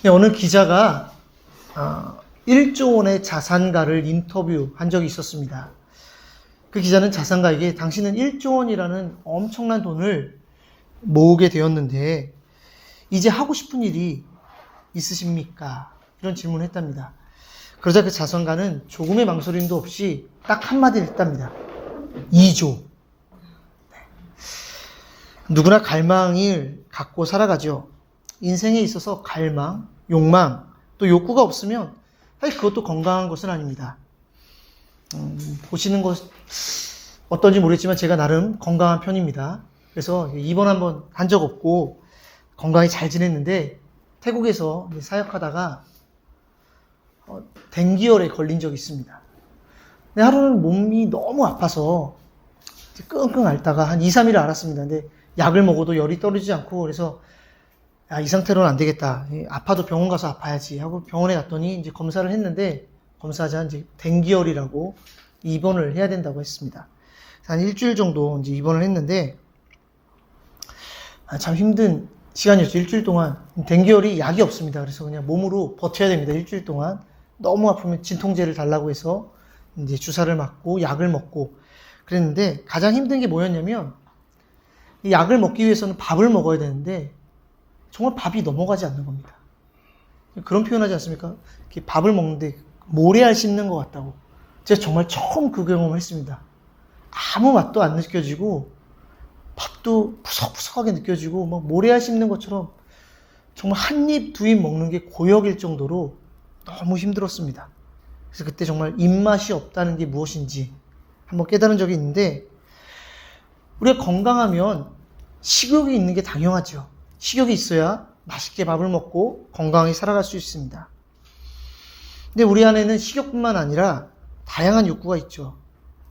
어느 기자가 1조 원의 자산가를 인터뷰한 적이 있었습니다. 그 기자는 자산가에게 당신은 1조 원이라는 엄청난 돈을 모으게 되었는데 이제 하고 싶은 일이 있으십니까? 이런 질문을 했답니다. 그러자 그 자산가는 조금의 망설임도 없이 딱 한마디를 했답니다. 2조. 누구나 갈망을 갖고 살아가죠. 인생에 있어서 갈망, 욕망, 또 욕구가 없으면 사실 그것도 건강한 것은 아닙니다. 보시는 것 어떤지 모르겠지만 제가 나름 건강한 편입니다. 그래서 입원 한번 한 적 없고 건강히 잘 지냈는데 태국에서 사역하다가 댕기열에 걸린 적이 있습니다. 근데 하루는 몸이 너무 아파서 끙끙 앓다가 한 2, 3일을 앓았습니다. 근데 약을 먹어도 열이 떨어지지 않고 그래서 이 상태로는 안 되겠다. 아파도 병원 가서 아파야지 하고 병원에 갔더니 이제 검사를 했는데 검사하자 이제 댕기열이라고 입원을 해야 된다고 했습니다. 한 일주일 정도 이제 입원을 했는데 참 힘든 시간이었죠. 일주일 동안 댕기열이 약이 없습니다. 그래서 그냥 몸으로 버텨야 됩니다. 일주일 동안 너무 아프면 진통제를 달라고 해서 이제 주사를 맞고 약을 먹고 그랬는데 가장 힘든 게 뭐였냐면 이 약을 먹기 위해서는 밥을 먹어야 되는데 정말 밥이 넘어가지 않는 겁니다. 그런 표현하지 않습니까? 밥을 먹는데 모래알 씹는 것 같다고. 제가 정말 처음 그 경험을 했습니다. 아무 맛도 안 느껴지고 밥도 푸석푸석하게 느껴지고 막 모래알 씹는 것처럼 정말 한 입, 두 입 먹는 게 고역일 정도로 너무 힘들었습니다. 그래서 그때 정말 입맛이 없다는 게 무엇인지 한번 깨달은 적이 있는데 우리가 건강하면 식욕이 있는 게 당연하죠. 식욕이 있어야 맛있게 밥을 먹고 건강하게 살아갈 수 있습니다. 근데 우리 안에는 식욕뿐만 아니라 다양한 욕구가 있죠.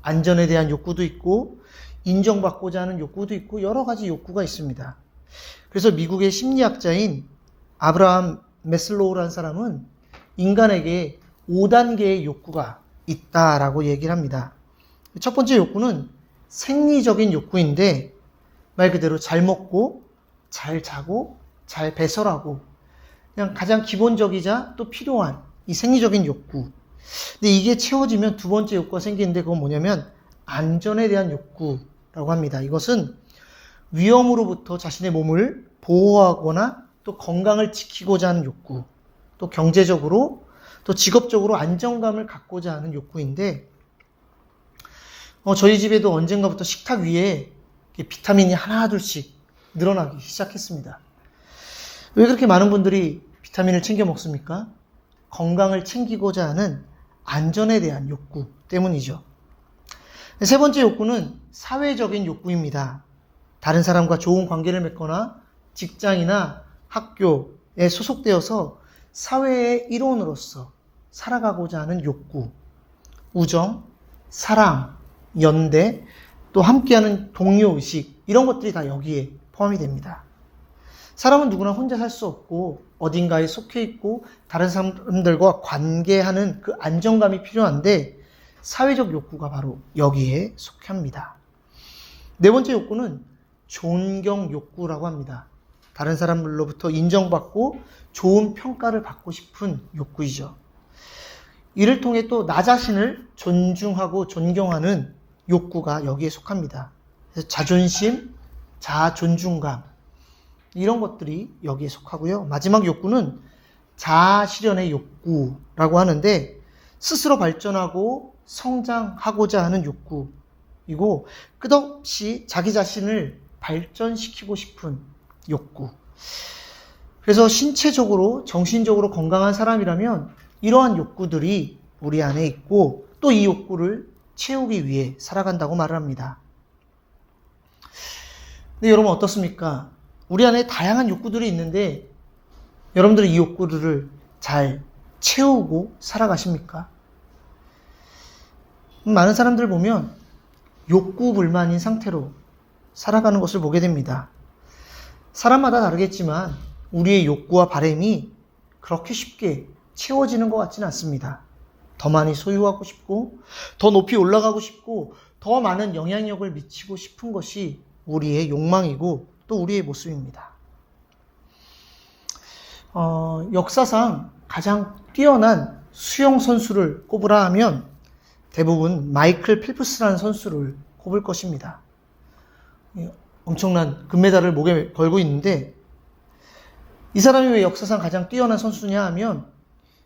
안전에 대한 욕구도 있고 인정받고자 하는 욕구도 있고 여러 가지 욕구가 있습니다. 그래서 미국의 심리학자인 아브라함 매슬로우라는 사람은 인간에게 5단계의 욕구가 있다라고 얘기를 합니다. 첫 번째 욕구는 생리적인 욕구인데 말 그대로 잘 먹고 잘 자고 잘 배설하고 그냥 가장 기본적이자 또 필요한 이 생리적인 욕구. 근데 이게 채워지면 두 번째 욕구가 생기는데 그건 뭐냐면 안전에 대한 욕구라고 합니다. 이것은 위험으로부터 자신의 몸을 보호하거나 또 건강을 지키고자 하는 욕구, 또 경제적으로 또 직업적으로 안정감을 갖고자 하는 욕구인데 저희 집에도 언젠가부터 식탁 위에 비타민이 하나 둘씩 늘어나기 시작했습니다. 왜 그렇게 많은 분들이 비타민을 챙겨 먹습니까? 건강을 챙기고자 하는 안전에 대한 욕구 때문이죠. 세 번째 욕구는 사회적인 욕구입니다. 다른 사람과 좋은 관계를 맺거나 직장이나 학교에 소속되어서 사회의 일원으로서 살아가고자 하는 욕구, 우정, 사랑, 연대, 또 함께하는 동료의식 이런 것들이 다 여기에 포함이 됩니다. 사람은 누구나 혼자 살 수 없고 어딘가에 속해 있고 다른 사람들과 관계하는 그 안정감이 필요한데 사회적 욕구가 바로 여기에 속합니다. 네 번째 욕구는 존경 욕구라고 합니다. 다른 사람들로부터 인정받고 좋은 평가를 받고 싶은 욕구이죠. 이를 통해 또 나 자신을 존중하고 존경하는 욕구가 여기에 속합니다. 그래서 자존심, 자아 존중감 이런 것들이 여기에 속하고요. 마지막 욕구는 자아 실현의 욕구라고 하는데 스스로 발전하고 성장하고자 하는 욕구이고 끝없이 자기 자신을 발전시키고 싶은 욕구. 그래서 신체적으로 정신적으로 건강한 사람이라면 이러한 욕구들이 우리 안에 있고 또 이 욕구를 채우기 위해 살아간다고 말을 합니다. 근데 여러분 어떻습니까? 우리 안에 다양한 욕구들이 있는데 여러분들은 이 욕구들을 잘 채우고 살아가십니까? 많은 사람들 보면 욕구불만인 상태로 살아가는 것을 보게 됩니다. 사람마다 다르겠지만 우리의 욕구와 바람이 그렇게 쉽게 채워지는 것 같지는 않습니다. 더 많이 소유하고 싶고 더 높이 올라가고 싶고 더 많은 영향력을 미치고 싶은 것이 우리의 욕망이고 또 우리의 모습입니다. 역사상 가장 뛰어난 수영 선수를 꼽으라 하면 대부분 마이클 필프스라는 선수를 꼽을 것입니다. 엄청난 금메달을 목에 걸고 있는데 이 사람이 왜 역사상 가장 뛰어난 선수냐 하면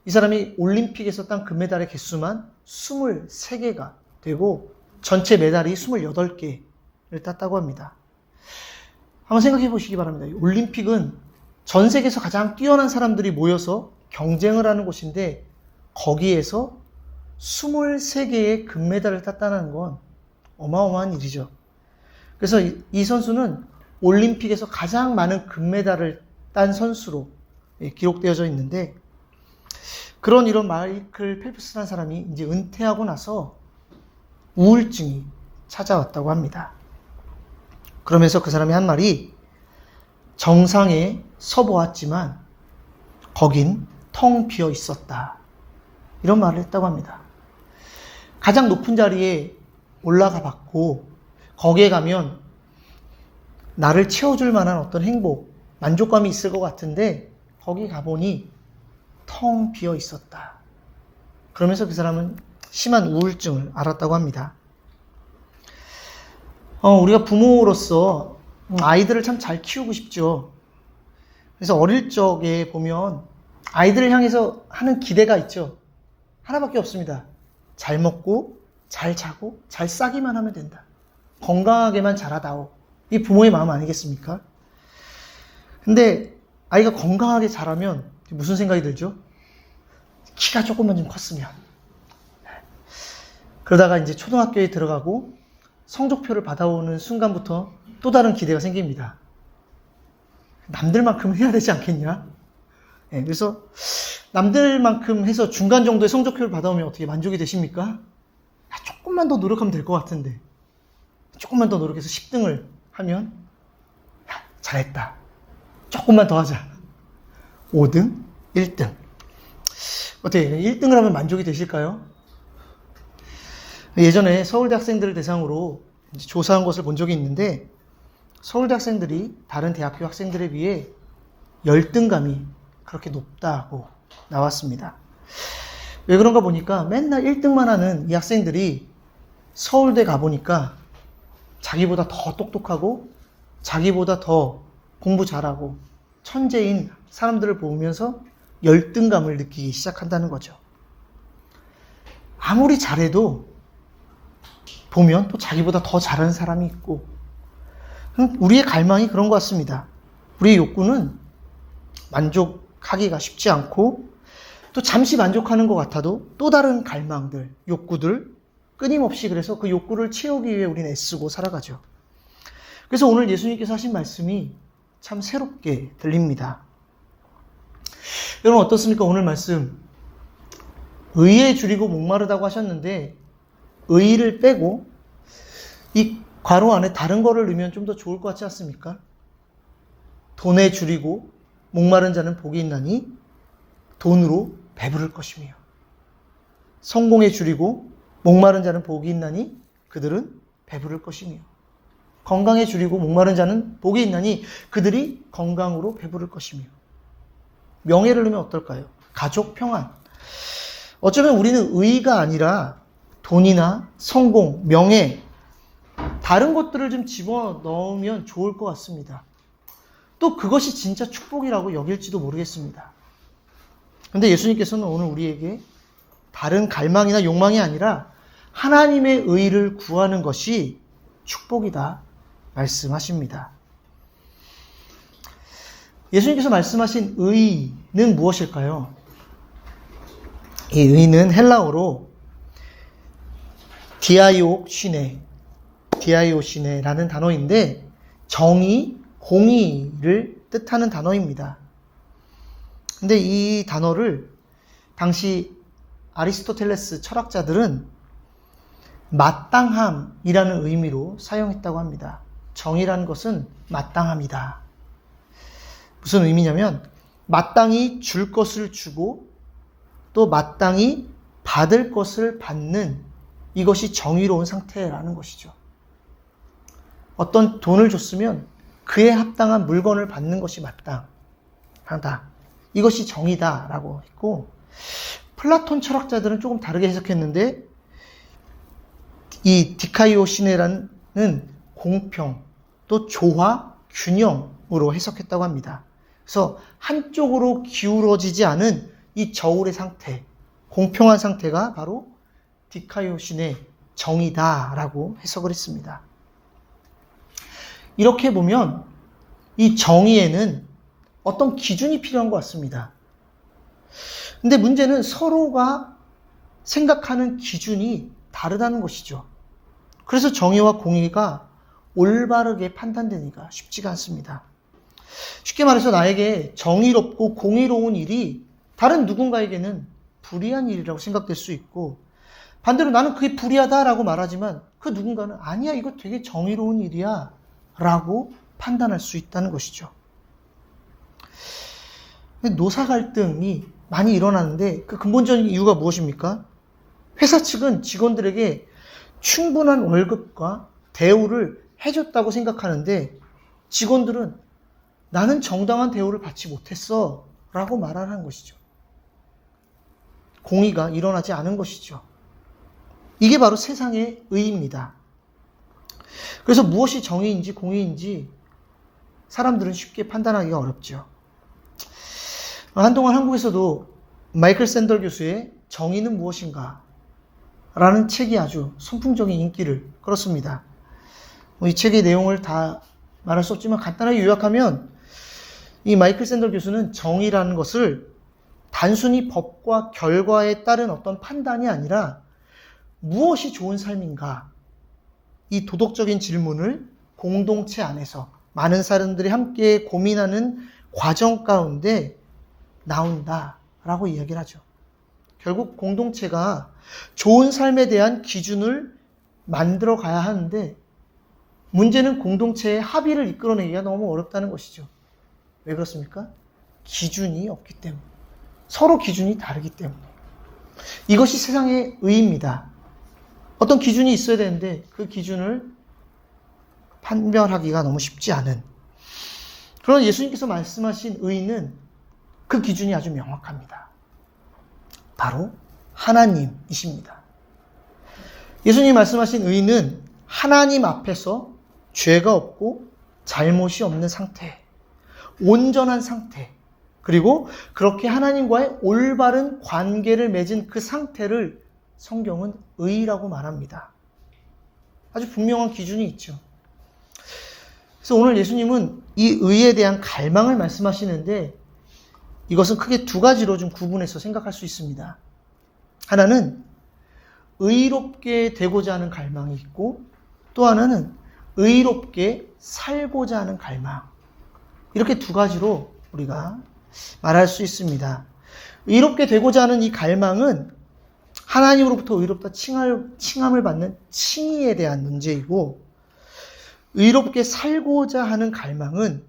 이 사람이 올림픽에서 딴 금메달의 개수만 23개가 되고 전체 메달이 28개를 땄다고 합니다. 한번 생각해 보시기 바랍니다. 올림픽은 전 세계에서 가장 뛰어난 사람들이 모여서 경쟁을 하는 곳인데 거기에서 23개의 금메달을 땄다는 건 어마어마한 일이죠. 그래서 이 선수는 올림픽에서 가장 많은 금메달을 딴 선수로 기록되어져 있는데 그런 이런 마이클 펠프스라는 사람이 이제 은퇴하고 나서 우울증이 찾아왔다고 합니다. 그러면서 그 사람이 한 말이 정상에 서보았지만 거긴 텅 비어 있었다. 이런 말을 했다고 합니다. 가장 높은 자리에 올라가 봤고 거기에 가면 나를 채워줄 만한 어떤 행복, 만족감이 있을 것 같은데 거기 가보니 텅 비어 있었다. 그러면서 그 사람은 심한 우울증을 앓았다고 합니다. 우리가 부모로서 아이들을 참 잘 키우고 싶죠. 그래서 어릴 적에 보면 아이들을 향해서 하는 기대가 있죠. 하나밖에 없습니다. 잘 먹고 잘 자고 잘 싸기만 하면 된다. 건강하게만 자라다오. 이 부모의 마음 아니겠습니까? 근데 아이가 건강하게 자라면 무슨 생각이 들죠? 키가 조금만 좀 컸으면. 그러다가 이제 초등학교에 들어가고 성적표를 받아오는 순간부터 또 다른 기대가 생깁니다. 남들만큼 해야 되지 않겠냐? 네, 그래서 남들만큼 해서 중간 정도의 성적표를 받아오면 어떻게 만족이 되십니까? 조금만 더 노력하면 될 것 같은데 조금만 더 노력해서 10등을 하면 잘했다. 조금만 더 하자. 5등, 1등. 어떻게 1등을 하면 만족이 되실까요? 예전에 서울대 학생들을 대상으로 조사한 것을 본 적이 있는데 서울대 학생들이 다른 대학교 학생들에 비해 열등감이 그렇게 높다고 나왔습니다. 왜 그런가 보니까 맨날 1등만 하는 이 학생들이 서울대 가보니까 자기보다 더 똑똑하고 자기보다 더 공부 잘하고 천재인 사람들을 보면서 열등감을 느끼기 시작한다는 거죠. 아무리 잘해도 보면 또 자기보다 더 잘하는 사람이 있고 우리의 갈망이 그런 것 같습니다. 우리의 욕구는 만족하기가 쉽지 않고 또 잠시 만족하는 것 같아도 또 다른 갈망들, 욕구들 끊임없이 그래서 그 욕구를 채우기 위해 우리는 애쓰고 살아가죠. 그래서 오늘 예수님께서 하신 말씀이 참 새롭게 들립니다. 여러분 어떻습니까? 오늘 말씀 의에 줄이고 목마르다고 하셨는데 의를 빼고 이 괄호 안에 다른 거를 넣으면 좀 더 좋을 것 같지 않습니까? 돈에 줄이고 목마른 자는 복이 있나니 돈으로 배부를 것이며 성공에 줄이고 목마른 자는 복이 있나니 그들은 배부를 것이며 건강에 줄이고 목마른 자는 복이 있나니 그들이 건강으로 배부를 것이며 명예를 넣으면 어떨까요? 가족 평안. 어쩌면 우리는 의가 아니라 돈이나 성공, 명예 다른 것들을 좀 집어넣으면 좋을 것 같습니다. 또 그것이 진짜 축복이라고 여길지도 모르겠습니다. 그런데 예수님께서는 오늘 우리에게 다른 갈망이나 욕망이 아니라 하나님의 의를 구하는 것이 축복이다 말씀하십니다. 예수님께서 말씀하신 의는 무엇일까요? 이 의는 헬라어로 디아이오시네라는 단어인데 정의, 공의를 뜻하는 단어입니다. 근데 이 단어를 당시 아리스토텔레스 철학자들은 마땅함이라는 의미로 사용했다고 합니다. 정의라는 것은 마땅함이다. 무슨 의미냐면 마땅히 줄 것을 주고 또 마땅히 받을 것을 받는 이것이 정의로운 상태라는 것이죠. 어떤 돈을 줬으면 그에 합당한 물건을 받는 것이 마땅하다. 이것이 정의다라고 했고, 플라톤 철학자들은 조금 다르게 해석했는데, 이 디카이오시네라는 공평, 또 조화, 균형으로 해석했다고 합니다. 그래서 한쪽으로 기울어지지 않은 이 저울의 상태, 공평한 상태가 바로 디카이오신의 정의다라고 해석을 했습니다. 이렇게 보면 이 정의에는 어떤 기준이 필요한 것 같습니다. 근데 문제는 서로가 생각하는 기준이 다르다는 것이죠. 그래서 정의와 공의가 올바르게 판단되기가 쉽지가 않습니다. 쉽게 말해서 나에게 정의롭고 공의로운 일이 다른 누군가에게는 불의한 일이라고 생각될 수 있고, 반대로 나는 그게 불의하다라고 말하지만 그 누군가는 아니야, 이거 되게 정의로운 일이야 라고 판단할 수 있다는 것이죠. 노사 갈등이 많이 일어나는데 그 근본적인 이유가 무엇입니까? 회사 측은 직원들에게 충분한 월급과 대우를 해줬다고 생각하는데, 직원들은 나는 정당한 대우를 받지 못했어 라고 말하는 것이죠. 공의가 일어나지 않은 것이죠. 이게 바로 세상의 의입니다. 그래서 무엇이 정의인지 공의인지 사람들은 쉽게 판단하기가 어렵죠. 한동안 한국에서도 마이클 샌델 교수의 정의는 무엇인가 라는 책이 아주 선풍적인 인기를 끌었습니다. 이 책의 내용을 다 말할 수 없지만 간단하게 요약하면, 이 마이클 샌델 교수는 정의라는 것을 단순히 법과 결과에 따른 어떤 판단이 아니라 무엇이 좋은 삶인가, 이 도덕적인 질문을 공동체 안에서 많은 사람들이 함께 고민하는 과정 가운데 나온다라고 이야기를 하죠. 결국 공동체가 좋은 삶에 대한 기준을 만들어 가야 하는데, 문제는 공동체의 합의를 이끌어내기가 너무 어렵다는 것이죠. 왜 그렇습니까? 기준이 없기 때문에. 서로 기준이 다르기 때문에. 이것이 세상의 의입니다. 어떤 기준이 있어야 되는데 그 기준을 판별하기가 너무 쉽지 않은. 그러나 예수님께서 말씀하신 의는 그 기준이 아주 명확합니다. 바로 하나님이십니다. 예수님이 말씀하신 의는 하나님 앞에서 죄가 없고 잘못이 없는 상태, 온전한 상태, 그리고 그렇게 하나님과의 올바른 관계를 맺은 그 상태를 성경은 의라고 말합니다. 아주 분명한 기준이 있죠. 그래서 오늘 예수님은 이 의에 대한 갈망을 말씀하시는데, 이것은 크게 두 가지로 좀 구분해서 생각할 수 있습니다. 하나는 의롭게 되고자 하는 갈망이 있고, 또 하나는 의롭게 살고자 하는 갈망. 이렇게 두 가지로 우리가 말할 수 있습니다. 의롭게 되고자 하는 이 갈망은 하나님으로부터 의롭다 칭함을 받는 칭의에 대한 문제이고, 의롭게 살고자 하는 갈망은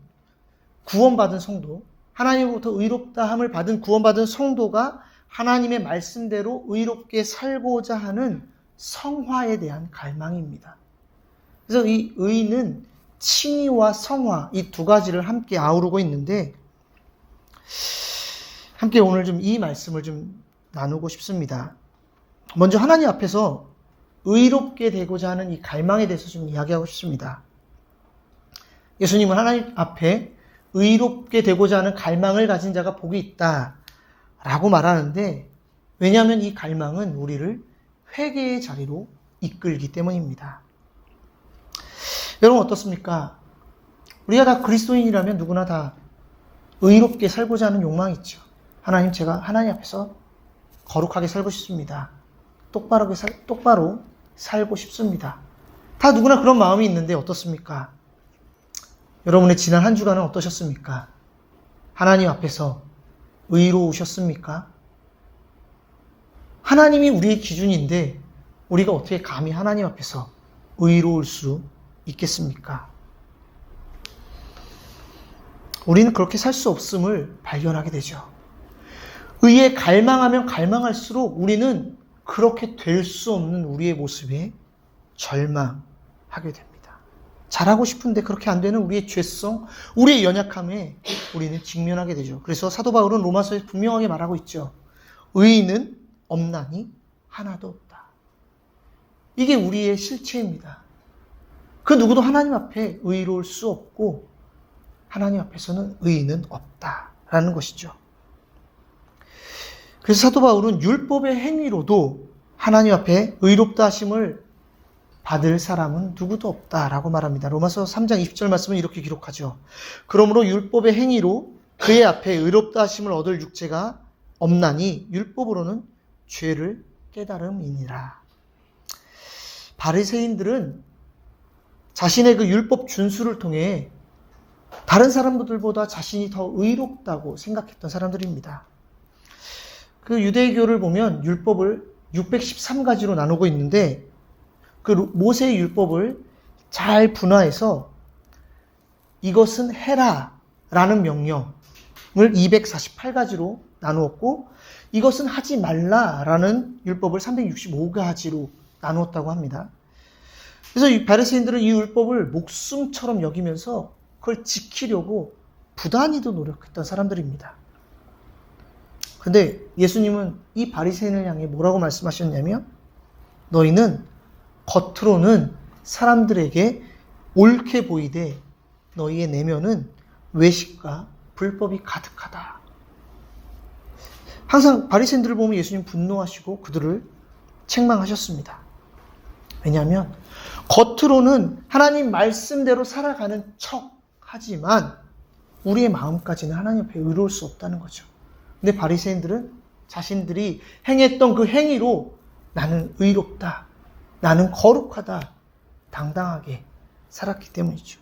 구원받은 성도, 하나님으로부터 의롭다함을 받은 구원받은 성도가 하나님의 말씀대로 의롭게 살고자 하는 성화에 대한 갈망입니다. 그래서 이 의는 칭의와 성화, 이 두 가지를 함께 아우르고 있는데, 함께 오늘 좀 이 말씀을 좀 나누고 싶습니다. 먼저 하나님 앞에서 의롭게 되고자 하는 이 갈망에 대해서 좀 이야기하고 싶습니다. 예수님은 하나님 앞에 의롭게 되고자 하는 갈망을 가진 자가 복이 있다 라고 말하는데, 왜냐하면 이 갈망은 우리를 회개의 자리로 이끌기 때문입니다. 여러분 어떻습니까? 우리가 다 그리스도인이라면 누구나 다 의롭게 살고자 하는 욕망이 있죠. 하나님, 제가 하나님 앞에서 거룩하게 살고 싶습니다. 똑바로 살고 싶습니다. 다 누구나 그런 마음이 있는데 어떻습니까? 여러분의 지난 한 주간은 어떠셨습니까? 하나님 앞에서 의로우셨습니까? 하나님이 우리의 기준인데 우리가 어떻게 감히 하나님 앞에서 의로울 수 있겠습니까? 우리는 그렇게 살 수 없음을 발견하게 되죠. 의에 갈망하면 갈망할수록 우리는 그렇게 될 수 없는 우리의 모습에 절망하게 됩니다. 잘하고 싶은데 그렇게 안 되는 우리의 죄성, 우리의 연약함에 우리는 직면하게 되죠. 그래서 사도 바울은 로마서에 분명하게 말하고 있죠. 의인은 없나니 하나도 없다. 이게 우리의 실체입니다. 그 누구도 하나님 앞에 의로울 수 없고 하나님 앞에서는 의인은 없다라는 것이죠. 그래서 사도 바울은 율법의 행위로도 하나님 앞에 의롭다 하심을 받을 사람은 누구도 없다라고 말합니다. 로마서 3장 20절 말씀은 이렇게 기록하죠. 그러므로 율법의 행위로 그의 앞에 의롭다 하심을 얻을 육체가 없나니 율법으로는 죄를 깨달음이니라. 바리새인들은 자신의 그 율법 준수를 통해 다른 사람들보다 자신이 더 의롭다고 생각했던 사람들입니다. 그 유대교를 보면 율법을 613가지로 나누고 있는데 그 모세의 율법을 잘 분화해서 이것은 해라 라는 명령을 248가지로 나누었고 이것은 하지 말라 라는 율법을 365가지로 나누었다고 합니다. 그래서 이 바리새인들은 이 율법을 목숨처럼 여기면서 그걸 지키려고 부단히도 노력했던 사람들입니다. 그런데 예수님은 이 바리새인을 향해 뭐라고 말씀하셨냐면 너희는 겉으로는 사람들에게 옳게 보이되 너희의 내면은 외식과 불법이 가득하다. 항상 바리새인들을 보면 예수님 분노하시고 그들을 책망하셨습니다. 왜냐하면 겉으로는 하나님 말씀대로 살아가는 척 하지만 우리의 마음까지는 하나님 앞에 의로울 수 없다는 거죠. 근데 바리새인들은 자신들이 행했던 그 행위로 나는 의롭다, 나는 거룩하다, 당당하게 살았기 때문이죠.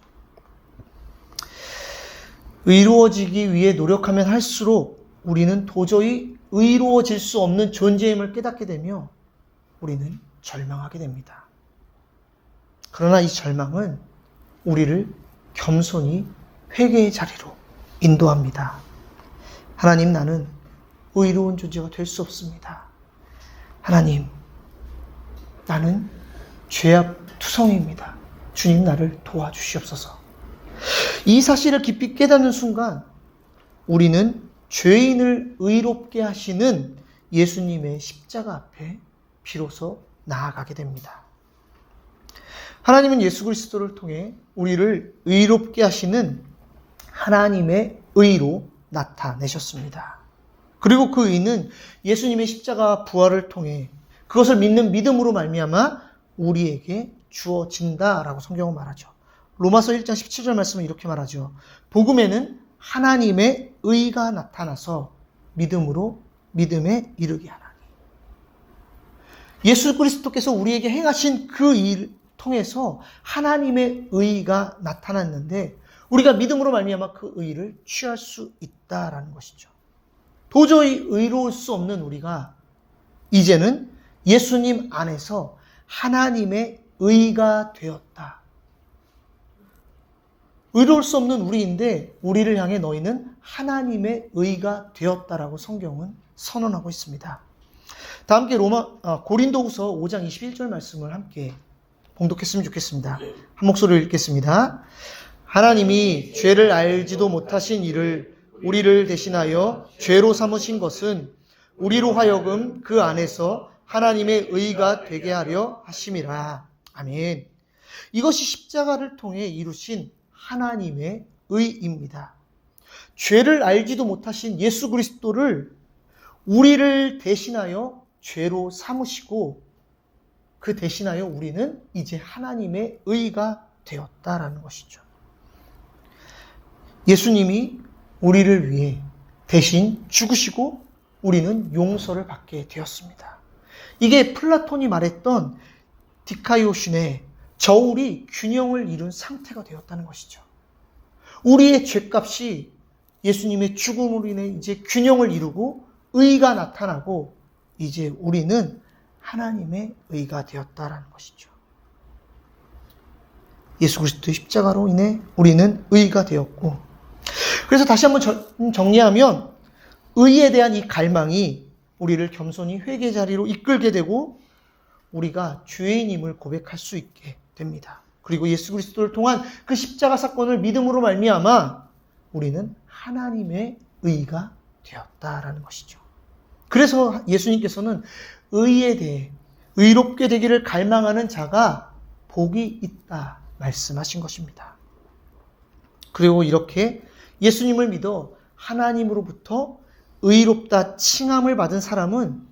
의로워지기 위해 노력하면 할수록 우리는 도저히 의로워질 수 없는 존재임을 깨닫게 되며 우리는 절망하게 됩니다. 그러나 이 절망은 우리를 겸손히 회개의 자리로 인도합니다. 하나님, 나는 의로운 존재가 될 수 없습니다. 하나님, 나는 죄악 투성입니다. 주님, 나를 도와주시옵소서. 이 사실을 깊이 깨닫는 순간 우리는 죄인을 의롭게 하시는 예수님의 십자가 앞에 비로소 나아가게 됩니다. 하나님은 예수 그리스도를 통해 우리를 의롭게 하시는 하나님의 의로 나타내셨습니다. 그리고 그 의는 예수님의 십자가 부활을 통해 그것을 믿는 믿음으로 말미암아 우리에게 주어진다라고 성경은 말하죠. 로마서 1장 17절 말씀은 이렇게 말하죠. 복음에는 하나님의 의가 나타나서 믿음으로 믿음에 이르게 하나니. 예수 그리스도께서 우리에게 행하신 그 일 통해서 하나님의 의가 나타났는데 우리가 믿음으로 말미암아 그 의를 취할 수 있다라는 것이죠. 도저히 의로울 수 없는 우리가 이제는 예수님 안에서 하나님의 의가 되었다. 의로울 수 없는 우리인데 우리를 향해 너희는 하나님의 의가 되었다라고 성경은 선언하고 있습니다. 다 함께 고린도후서 5장 21절 말씀을 함께 봉독했으면 좋겠습니다. 한 목소리로 읽겠습니다. 하나님이 죄를 알지도 못하신 이를 우리를 대신하여 죄로 삼으신 것은 우리로 하여금 그 안에서 하나님의 의가 되게 하려 하심이라. 아멘. 이것이 십자가를 통해 이루신 하나님의 의입니다. 죄를 알지도 못하신 예수 그리스도를 우리를 대신하여 죄로 삼으시고 그 대신하여 우리는 이제 하나님의 의가 되었다라는 것이죠. 예수님이 우리를 위해 대신 죽으시고 우리는 용서를 받게 되었습니다. 이게 플라톤이 말했던 디카이오신의 저울이 균형을 이룬 상태가 되었다는 것이죠. 우리의 죄값이 예수님의 죽음으로 인해 이제 균형을 이루고 의가 나타나고 이제 우리는 하나님의 의가 되었다라는 것이죠. 예수 그리스도의 십자가로 인해 우리는 의가 되었고, 그래서 다시 한번 정리하면 의에 대한 이 갈망이 우리를 겸손히 회개 자리로 이끌게 되고 우리가 죄인임을 고백할 수 있게 됩니다. 그리고 예수 그리스도를 통한 그 십자가 사건을 믿음으로 말미암아 우리는 하나님의 의가 되었다라는 것이죠. 그래서 예수님께서는 의에 대해 의롭게 되기를 갈망하는 자가 복이 있다 말씀하신 것입니다. 그리고 이렇게 예수님을 믿어 하나님으로부터 의롭다 칭함을 받은 사람은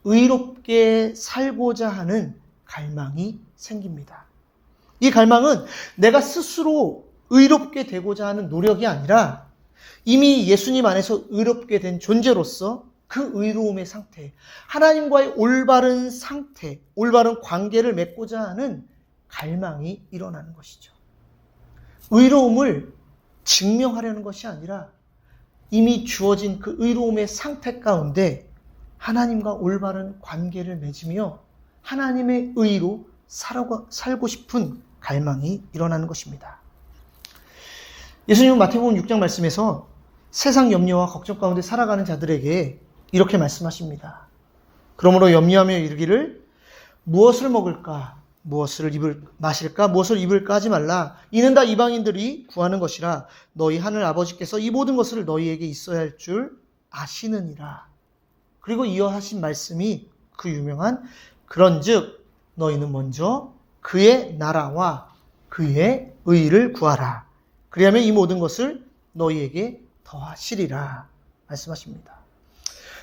의롭게 살고자 하는 갈망이 생깁니다. 이 갈망은 내가 스스로 의롭게 되고자 하는 노력이 아니라 이미 예수님 안에서 의롭게 된 존재로서 그 의로움의 상태, 하나님과의 올바른 상태, 올바른 관계를 맺고자 하는 갈망이 일어나는 것이죠. 의로움을 증명하려는 것이 아니라 이미 주어진 그 의로움의 상태 가운데 하나님과 올바른 관계를 맺으며 하나님의 의로 살고 싶은 갈망이 일어나는 것입니다. 예수님은 마태복음 6장 말씀에서 세상 염려와 걱정 가운데 살아가는 자들에게 이렇게 말씀하십니다. 그러므로 염려하며 이르기를 무엇을 먹을까, 무엇을 마실까, 무엇을 입을까 하지 말라. 이는 다 이방인들이 구하는 것이라. 너희 하늘 아버지께서 이 모든 것을 너희에게 있어야 할 줄 아시느니라. 그리고 이어 하신 말씀이 그 유명한 그런즉 너희는 먼저 그의 나라와 그의 의를 구하라. 그리하면 이 모든 것을 너희에게 더하시리라 말씀하십니다.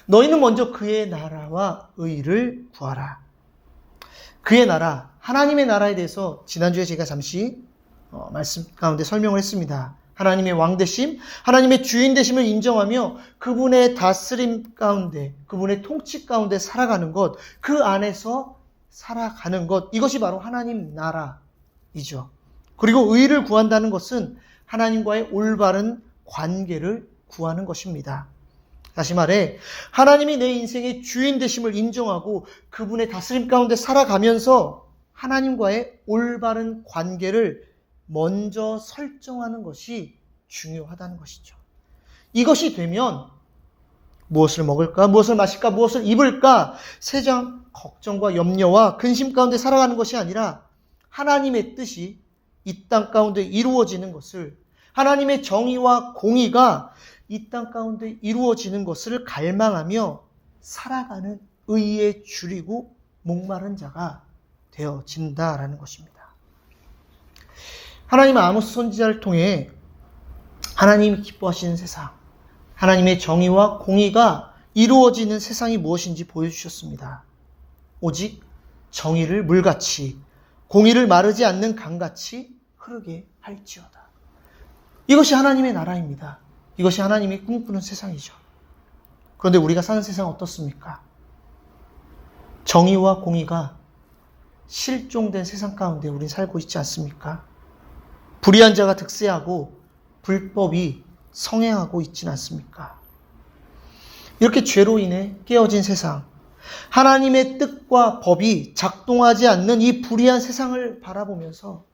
너희는 먼저 그의 나라와 의를 구하라. 그의 나라, 하나님의 나라에 대해서 지난주에 제가 잠시 말씀 가운데 설명을 했습니다. 하나님의 왕되심, 하나님의 주인되심을 인정하며 그분의 다스림 가운데, 그분의 통치 가운데 살아가는 것, 그 안에서 살아가는 것, 이것이 바로 하나님 나라이죠. 그리고 의를 구한다는 것은 하나님과의 올바른 관계를 구하는 것입니다. 다시 말해 하나님이 내 인생의 주인 되심을 인정하고 그분의 다스림 가운데 살아가면서 하나님과의 올바른 관계를 먼저 설정하는 것이 중요하다는 것이죠. 이것이 되면 무엇을 먹을까, 무엇을 마실까, 무엇을 입을까 세상 걱정과 염려와 근심 가운데 살아가는 것이 아니라 하나님의 뜻이 이 땅 가운데 이루어지는 것을, 하나님의 정의와 공의가 이 땅 가운데 이루어지는 것을 갈망하며 살아가는 의에 줄이고 목마른 자가 되어진다라는 것입니다. 하나님은 아모스 선지자를 통해 하나님이 기뻐하시는 세상, 하나님의 정의와 공의가 이루어지는 세상이 무엇인지 보여주셨습니다. 오직 정의를 물같이, 공의를 마르지 않는 강같이 흐르게 할지어다. 이것이 하나님의 나라입니다. 이것이 하나님이 꿈꾸는 세상이죠. 그런데 우리가 사는 세상은 어떻습니까? 정의와 공의가 실종된 세상 가운데 우린 살고 있지 않습니까? 불의한 자가 득세하고 불법이 성행하고 있지는 않습니까? 이렇게 죄로 인해 깨어진 세상, 하나님의 뜻과 법이 작동하지 않는 이 불의한 세상을 바라보면서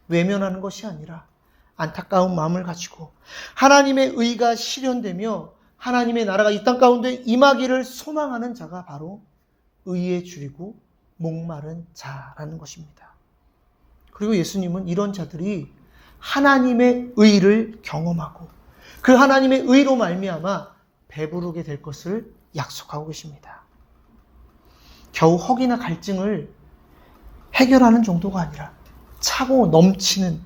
외면하는 것이 아니라 안타까운 마음을 가지고 하나님의 의가 실현되며 하나님의 나라가 이 땅 가운데 임하기를 소망하는 자가 바로 의에 줄이고 목마른 자라는 것입니다. 그리고 예수님은 이런 자들이 하나님의 의를 경험하고 그 하나님의 의로 말미암아 배부르게 될 것을 약속하고 계십니다. 겨우 허기나 갈증을 해결하는 정도가 아니라 차고 넘치는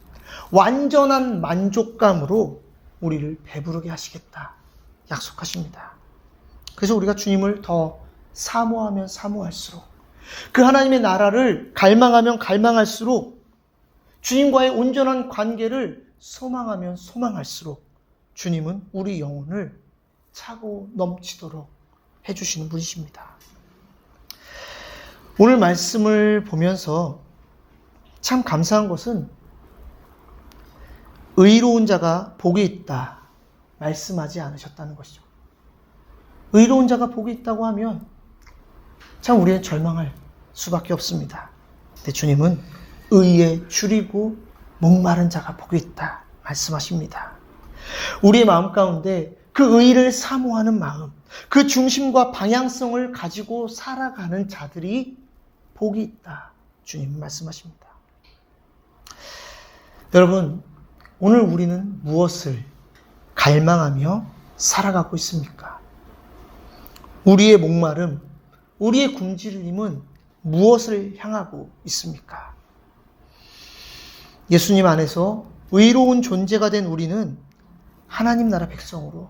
완전한 만족감으로 우리를 배부르게 하시겠다 약속하십니다. 그래서 우리가 주님을 더 사모하면 사모할수록, 그 하나님의 나라를 갈망하면 갈망할수록, 주님과의 온전한 관계를 소망하면 소망할수록 주님은 우리 영혼을 차고 넘치도록 해주시는 분이십니다. 오늘 말씀을 보면서 참 감사한 것은 의로운 자가 복이 있다 말씀하지 않으셨다는 것이죠. 의로운 자가 복이 있다고 하면 참 우리는 절망할 수밖에 없습니다. 근데 주님은 의에 줄이고 목마른 자가 복이 있다 말씀하십니다. 우리의 마음 가운데 그 의를 사모하는 마음, 그 중심과 방향성을 가지고 살아가는 자들이 복이 있다 주님은 말씀하십니다. 여러분, 오늘 우리는 무엇을 갈망하며 살아가고 있습니까? 우리의 목마름, 우리의 굶주림은 무엇을 향하고 있습니까? 예수님 안에서 의로운 존재가 된 우리는 하나님 나라 백성으로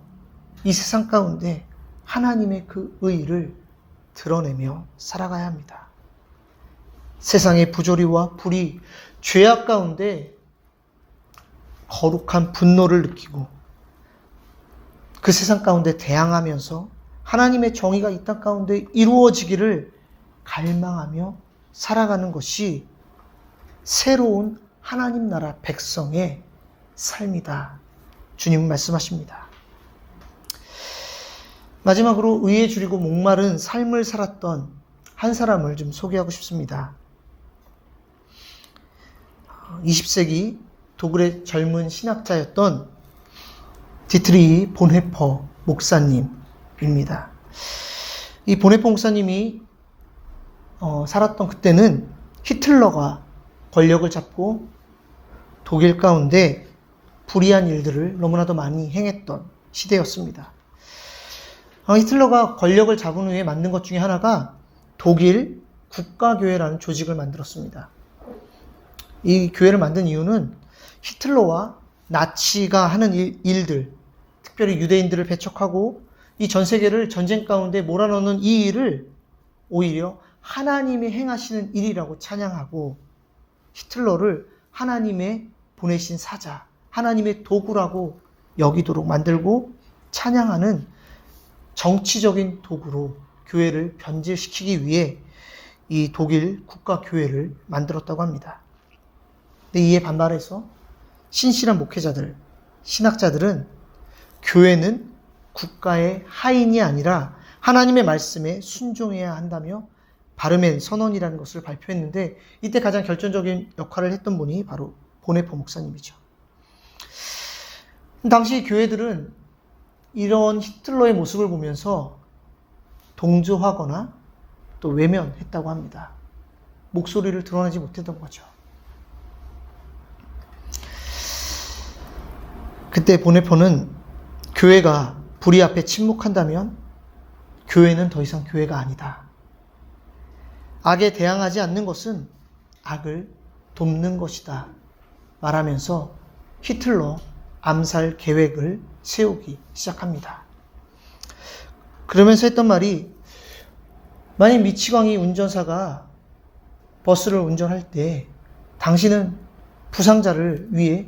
이 세상 가운데 하나님의 그 의를 드러내며 살아가야 합니다. 세상의 부조리와 불의, 죄악 가운데 거룩한 분노를 느끼고 그 세상 가운데 대항하면서 하나님의 정의가 이 땅 가운데 이루어지기를 갈망하며 살아가는 것이 새로운 하나님 나라 백성의 삶이다. 주님은 말씀하십니다. 마지막으로 의에 줄이고 목마른 삶을 살았던 한 사람을 좀 소개하고 싶습니다. 20세기 독일의 젊은 신학자였던 디트리히 본헤퍼 목사님입니다. 이 본헤퍼 목사님이 살았던 그때는 히틀러가 권력을 잡고 독일 가운데 불의한 일들을 너무나도 많이 행했던 시대였습니다. 히틀러가 권력을 잡은 후에 만든 것 중에 하나가 독일 국가교회라는 조직을 만들었습니다. 이 교회를 만든 이유는 히틀러와 나치가 하는 일들, 특별히 유대인들을 배척하고 이 전 세계를 전쟁 가운데 몰아넣는 이 일을 오히려 하나님이 행하시는 일이라고 찬양하고 히틀러를 하나님의 보내신 사자, 하나님의 도구라고 여기도록 만들고 찬양하는 정치적인 도구로 교회를 변질시키기 위해 이 독일 국가교회를 만들었다고 합니다. 근데 이에 반발해서 신실한 목회자들, 신학자들은 교회는 국가의 하인이 아니라 하나님의 말씀에 순종해야 한다며 바르멘 선언이라는 것을 발표했는데 이때 가장 결정적인 역할을 했던 분이 바로 본헤퍼 목사님이죠. 당시 교회들은 이런 히틀러의 모습을 보면서 동조하거나 또 외면했다고 합니다. 목소리를 드러내지 못했던 거죠. 그때 본헤퍼는 교회가 불의 앞에 침묵한다면 교회는 더 이상 교회가 아니다. 악에 대항하지 않는 것은 악을 돕는 것이다. 말하면서 히틀러 암살 계획을 세우기 시작합니다. 그러면서 했던 말이 만약 미치광이 운전사가 버스를 운전할 때 당신은 부상자를 위해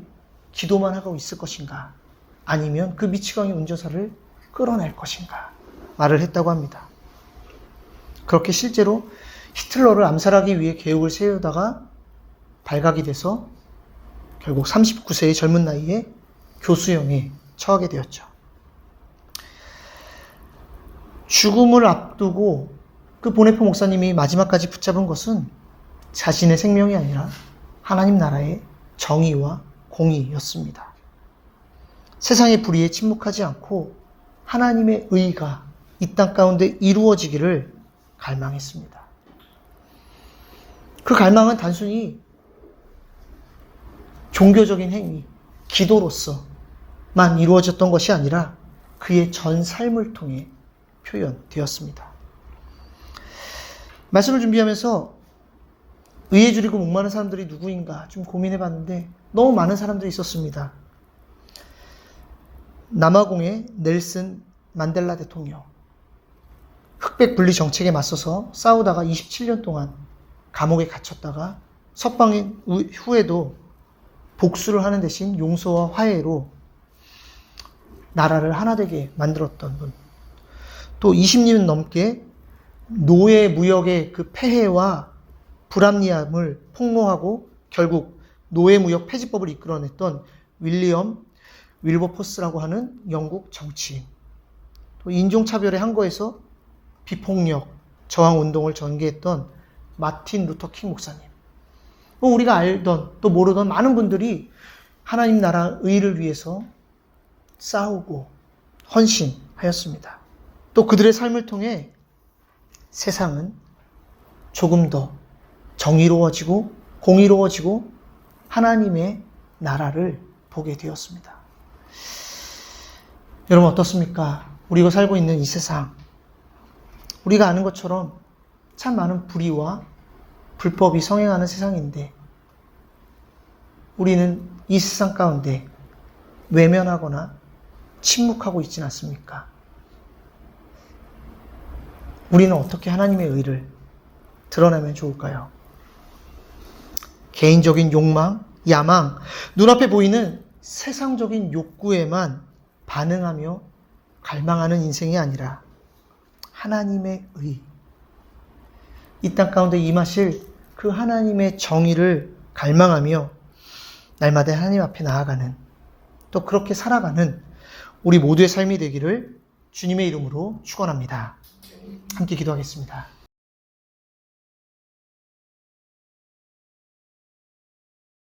기도만 하고 있을 것인가? 아니면 그 미치광이 운전사를 끌어낼 것인가? 말을 했다고 합니다. 그렇게 실제로 히틀러를 암살하기 위해 계획을 세우다가 발각이 돼서 결국 39세의 젊은 나이에 교수형에 처하게 되었죠. 죽음을 앞두고 그 본헤퍼 목사님이 마지막까지 붙잡은 것은 자신의 생명이 아니라 하나님 나라의 정의와 공의였습니다. 세상의 불의에 침묵하지 않고 하나님의 의가 이 땅 가운데 이루어지기를 갈망했습니다. 그 갈망은 단순히 종교적인 행위, 기도로서만 이루어졌던 것이 아니라 그의 전 삶을 통해 표현되었습니다. 말씀을 준비하면서 의에 줄이고 목마른 사람들이 누구인가 좀 고민해봤는데 너무 많은 사람들이 있었습니다. 남아공의 넬슨 만델라 대통령, 흑백 분리 정책에 맞서서 싸우다가 27년 동안 감옥에 갇혔다가 석방인 후에도 복수를 하는 대신 용서와 화해로 나라를 하나 되게 만들었던 분. 또 20년 넘게 노예 무역의 그 폐해와 불합리함을 폭로하고 결국 노예 무역 폐지법을 이끌어냈던 윌리엄 윌버포스라고 하는 영국 정치인. 또 인종차별에 항거해서 비폭력 저항운동을 전개했던 마틴 루터 킹 목사님. 우리가 알던 또 모르던 많은 분들이 하나님 나라 의를 위해서 싸우고 헌신하였습니다. 또 그들의 삶을 통해 세상은 조금 더 정의로워지고 공의로워지고 하나님의 나라를 보게 되었습니다. 여러분 어떻습니까? 우리가 살고 있는 이 세상, 우리가 아는 것처럼 참 많은 불의와 불법이 성행하는 세상인데 우리는 이 세상 가운데 외면하거나 침묵하고 있지는 않습니까? 우리는 어떻게 하나님의 의를 드러내면 좋을까요? 개인적인 욕망, 야망, 눈앞에 보이는 세상적인 욕구에만 반응하며 갈망하는 인생이 아니라 하나님의 의, 이 땅 가운데 임하실 그 하나님의 정의를 갈망하며 날마다 하나님 앞에 나아가는, 또 그렇게 살아가는 우리 모두의 삶이 되기를 주님의 이름으로 축원합니다. 함께 기도하겠습니다.